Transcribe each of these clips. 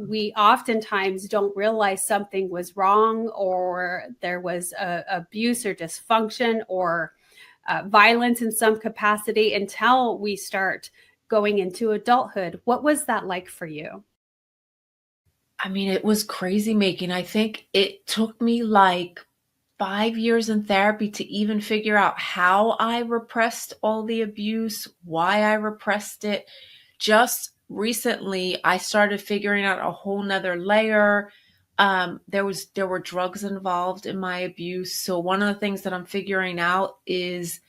we oftentimes don't realize something was wrong, or there was abuse or dysfunction or violence in some capacity until we start going into adulthood. What was that like for you? I mean, it was crazy making. I think it took me like 5 years in therapy to even figure out how I repressed all the abuse, why I repressed it. Just recently, I started figuring out a whole nother layer. There were drugs involved in my abuse. So one of the things that I'm figuring out is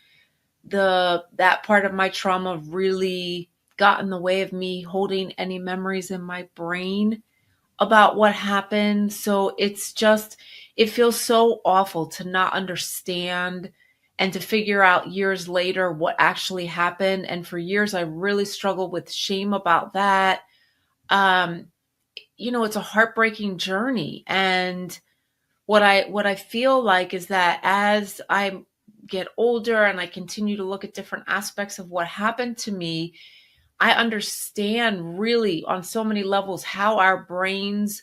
that part of my trauma really got in the way of me holding any memories in my brain about what happened. So it feels so awful to not understand and to figure out years later what actually happened. And for years, I really struggled with shame about that. Um, it's a heartbreaking journey. And what I feel like is that as I get older and I continue to look at different aspects of what happened to me, I understand really on so many levels how our brains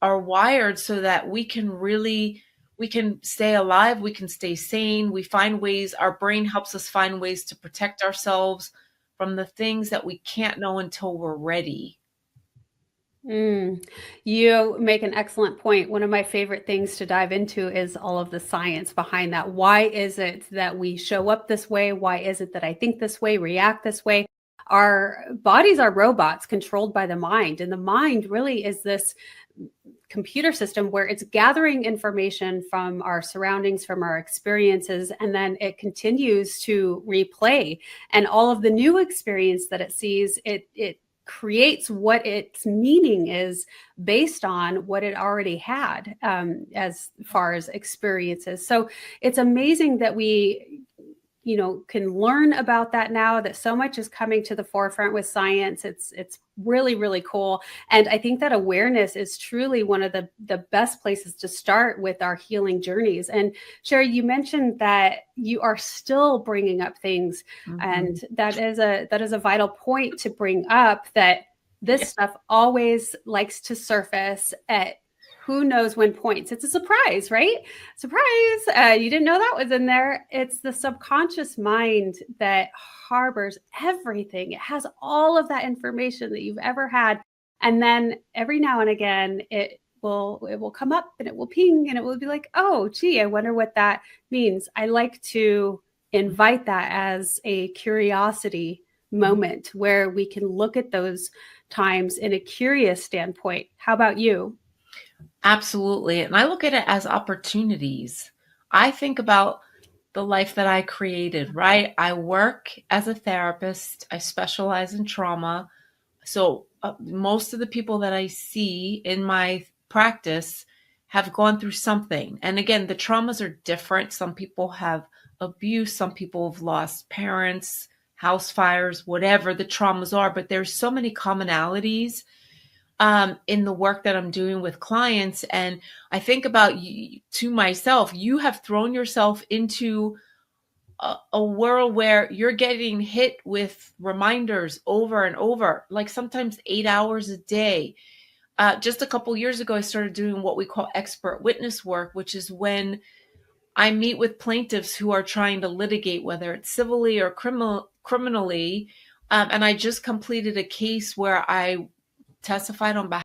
are wired so that we can stay alive, we can stay sane, we find ways, our brain helps us find ways to protect ourselves from the things that we can't know until we're ready. Mm, you make an excellent point. One of my favorite things to dive into is all of the science behind that. Why is it that we show up this way? Why is it that I think this way, react this way? Our bodies are robots controlled by the mind, and the mind really is this computer system where it's gathering information from our surroundings, from our experiences, and then it continues to replay. And all of the new experience that it sees, it creates what its meaning is based on what it already had, as far as experiences. So it's amazing that we can learn about that now, that so much is coming to the forefront with science. It's really, really cool. And I think that awareness is truly one of the best places to start with our healing journeys. And Shari, you mentioned that you are still bringing up things, Mhm. and that is a vital point to bring up, that Yeah. this stuff always likes to surface at who knows when points. It's a surprise, right? Surprise. You didn't know that was in there. It's the subconscious mind that harbors everything. It has all of that information that you've ever had. And then every now and again, it will come up and it will ping and it will be like, oh, gee, I wonder what that means. I like to invite that as a curiosity moment where we can look at those times in a curious standpoint. How about you? Absolutely. And I look at it as opportunities. I think about the life that I created, right? I work as a therapist, I specialize in trauma. So most of the people that I see in my practice have gone through something. And again, the traumas are different. Some people have abuse, some people have lost parents, house fires, whatever the traumas are, but there's so many commonalities in the work that I'm doing with clients. And I think about you, to myself, you have thrown yourself into a world where you're getting hit with reminders over and over, like sometimes 8 hours a day. Just a couple years ago, I started doing what we call expert witness work, which is when I meet with plaintiffs who are trying to litigate, whether it's civilly or criminally. And I just completed a case where I testified on behalf